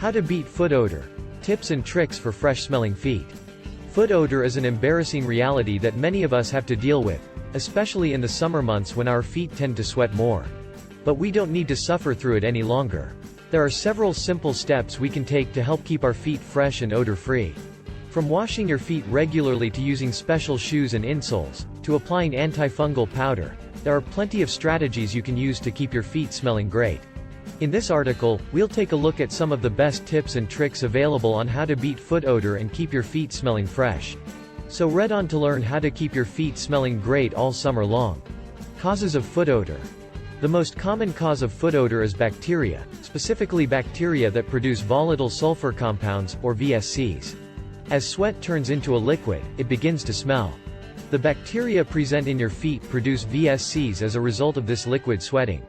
How to beat foot odor. Tips and tricks for fresh-smelling feet. Foot odor is an embarrassing reality that many of us have to deal with, especially in the summer months when our feet tend to sweat more. But we don't need to suffer through it any longer. There are several simple steps we can take to help keep our feet fresh and odor-free. From washing your feet regularly to using special shoes and insoles, to applying antifungal powder, there are plenty of strategies you can use to keep your feet smelling great. In this article, we'll take a look at some of the best tips and tricks available on how to beat foot odor and keep your feet smelling fresh. So read on to learn how to keep your feet smelling great all summer long. Causes of foot odor. The most common cause of foot odor is bacteria, specifically bacteria that produce volatile sulfur compounds, or VSCs. As sweat turns into a liquid, it begins to smell. The bacteria present in your feet produce VSCs as a result of this liquid sweating.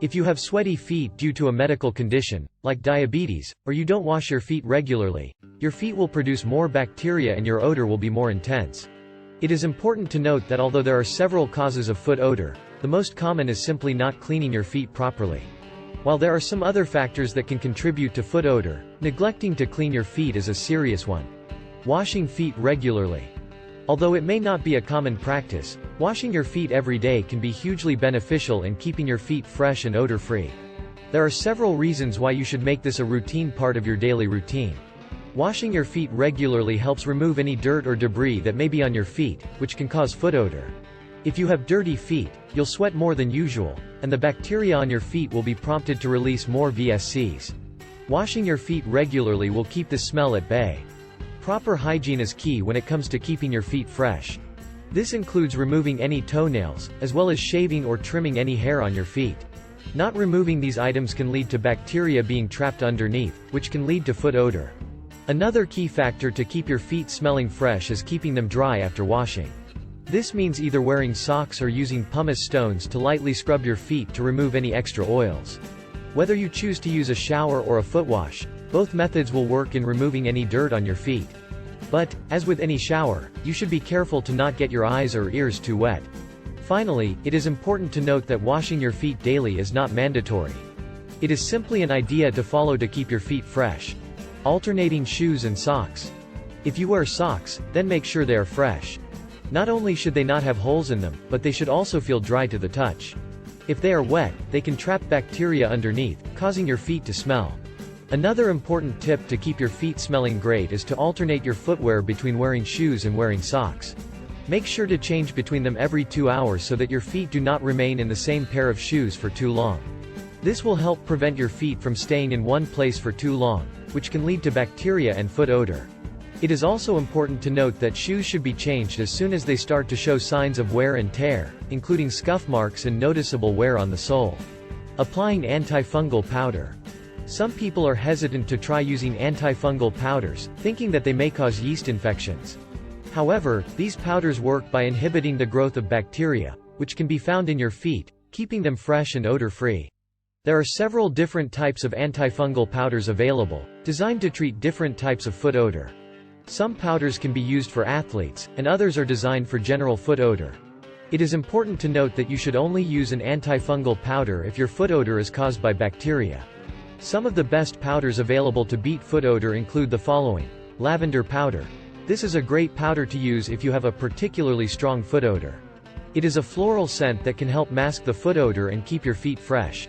If you have sweaty feet due to a medical condition, like diabetes, or you don't wash your feet regularly, your feet will produce more bacteria and your odor will be more intense. It is important to note that although there are several causes of foot odor, the most common is simply not cleaning your feet properly. While there are some other factors that can contribute to foot odor, neglecting to clean your feet is a serious one. Washing feet regularly. Although it may not be a common practice, washing your feet every day can be hugely beneficial in keeping your feet fresh and odor-free. There are several reasons why you should make this a routine part of your daily routine. Washing your feet regularly helps remove any dirt or debris that may be on your feet, which can cause foot odor. If you have dirty feet, you'll sweat more than usual, and the bacteria on your feet will be prompted to release more VSCs. Washing your feet regularly will keep the smell at bay. Proper hygiene is key when it comes to keeping your feet fresh. This includes removing any toenails, as well as shaving or trimming any hair on your feet. Not removing these items can lead to bacteria being trapped underneath, which can lead to foot odor. Another key factor to keep your feet smelling fresh is keeping them dry after washing. This means either wearing socks or using pumice stones to lightly scrub your feet to remove any extra oils. Whether you choose to use a shower or a foot wash, both methods will work in removing any dirt on your feet. But, as with any shower, you should be careful to not get your eyes or ears too wet. Finally, it is important to note that washing your feet daily is not mandatory. It is simply an idea to follow to keep your feet fresh. Alternating shoes and socks. If you wear socks, then make sure they are fresh. Not only should they not have holes in them, but they should also feel dry to the touch. If they are wet, they can trap bacteria underneath, causing your feet to smell. Another important tip to keep your feet smelling great is to alternate your footwear between wearing shoes and wearing socks. Make sure to change between them every 2 hours so that your feet do not remain in the same pair of shoes for too long. This will help prevent your feet from staying in one place for too long, which can lead to bacteria and foot odor. It is also important to note that shoes should be changed as soon as they start to show signs of wear and tear, including scuff marks and noticeable wear on the sole. Applying antifungal powder. Some people are hesitant to try using antifungal powders, thinking that they may cause yeast infections. However, these powders work by inhibiting the growth of bacteria, which can be found in your feet, keeping them fresh and odor-free. There are several different types of antifungal powders available, designed to treat different types of foot odor. Some powders can be used for athletes, and others are designed for general foot odor. It is important to note that you should only use an antifungal powder if your foot odor is caused by bacteria. Some of the best powders available to beat foot odor include the following. Lavender powder. This is a great powder to use if you have a particularly strong foot odor. It is a floral scent that can help mask the foot odor and keep your feet fresh.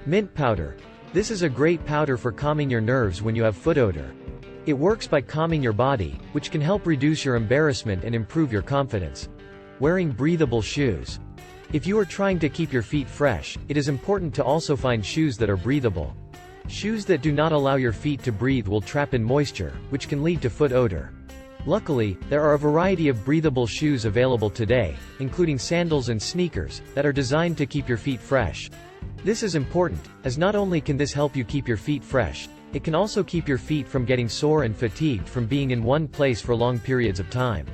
Mint powder. This is a great powder for calming your nerves when you have foot odor. It works by calming your body, which can help reduce your embarrassment and improve your confidence. Wearing breathable shoes. If you are trying to keep your feet fresh, it is important to also find shoes that are breathable. Shoes that do not allow your feet to breathe will trap in moisture, which can lead to foot odor. Luckily, there are a variety of breathable shoes available today, including sandals and sneakers, that are designed to keep your feet fresh. This is important, as not only can this help you keep your feet fresh, it can also keep your feet from getting sore and fatigued from being in one place for long periods of time.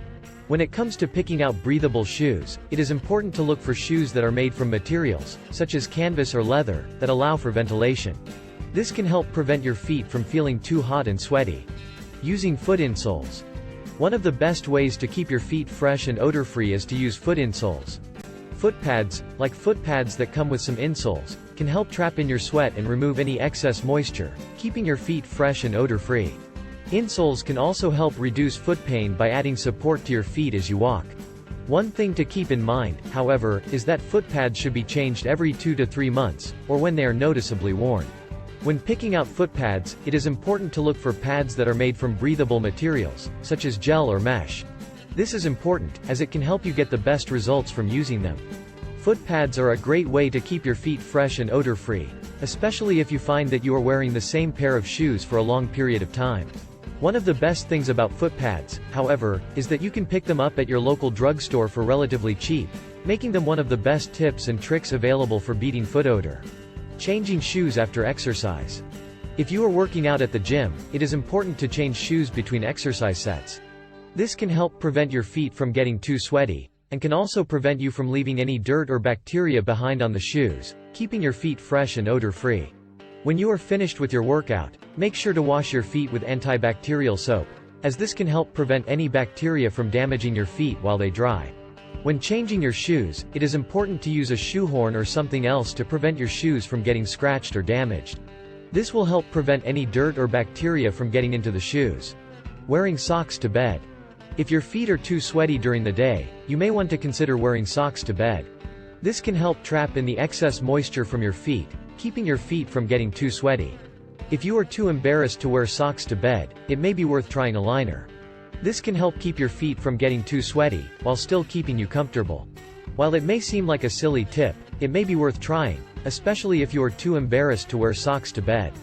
When it comes to picking out breathable shoes, it is important to look for shoes that are made from materials, such as canvas or leather, that allow for ventilation. This can help prevent your feet from feeling too hot and sweaty. Using foot insoles. One of the best ways to keep your feet fresh and odor-free is to use foot insoles. Foot pads, like foot pads that come with some insoles, can help trap in your sweat and remove any excess moisture, keeping your feet fresh and odor-free. Insoles can also help reduce foot pain by adding support to your feet as you walk. One thing to keep in mind, however, is that foot pads should be changed every 2 to 3 months, or when they are noticeably worn. When picking out foot pads, it is important to look for pads that are made from breathable materials, such as gel or mesh. This is important, as it can help you get the best results from using them. Foot pads are a great way to keep your feet fresh and odor-free, especially if you find that you are wearing the same pair of shoes for a long period of time. One of the best things about foot pads, however, is that you can pick them up at your local drugstore for relatively cheap, making them one of the best tips and tricks available for beating foot odor. Changing shoes after exercise. If you are working out at the gym, it is important to change shoes between exercise sets. This can help prevent your feet from getting too sweaty, and can also prevent you from leaving any dirt or bacteria behind on the shoes, keeping your feet fresh and odor-free. When you are finished with your workout, make sure to wash your feet with antibacterial soap, as this can help prevent any bacteria from damaging your feet while they dry. When changing your shoes, it is important to use a shoehorn or something else to prevent your shoes from getting scratched or damaged. This will help prevent any dirt or bacteria from getting into the shoes. Wearing socks to bed. If your feet are too sweaty during the day, you may want to consider wearing socks to bed. This can help trap in the excess moisture from your feet, keeping your feet from getting too sweaty. If you are too embarrassed to wear socks to bed, it may be worth trying a liner. This can help keep your feet from getting too sweaty, while still keeping you comfortable. While it may seem like a silly tip, it may be worth trying, especially if you are too embarrassed to wear socks to bed.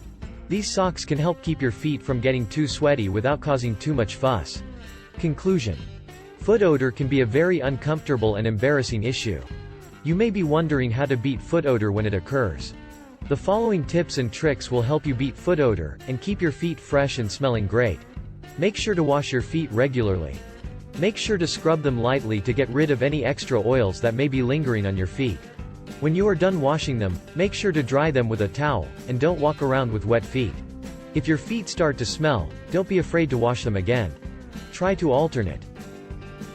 These socks can help keep your feet from getting too sweaty without causing too much fuss. Conclusion. Foot odor can be a very uncomfortable and embarrassing issue. You may be wondering how to beat foot odor when it occurs. The following tips and tricks will help you beat foot odor, and keep your feet fresh and smelling great. Make sure to wash your feet regularly. Make sure to scrub them lightly to get rid of any extra oils that may be lingering on your feet. When you are done washing them, make sure to dry them with a towel, and don't walk around with wet feet. If your feet start to smell, don't be afraid to wash them again. Try to alternate.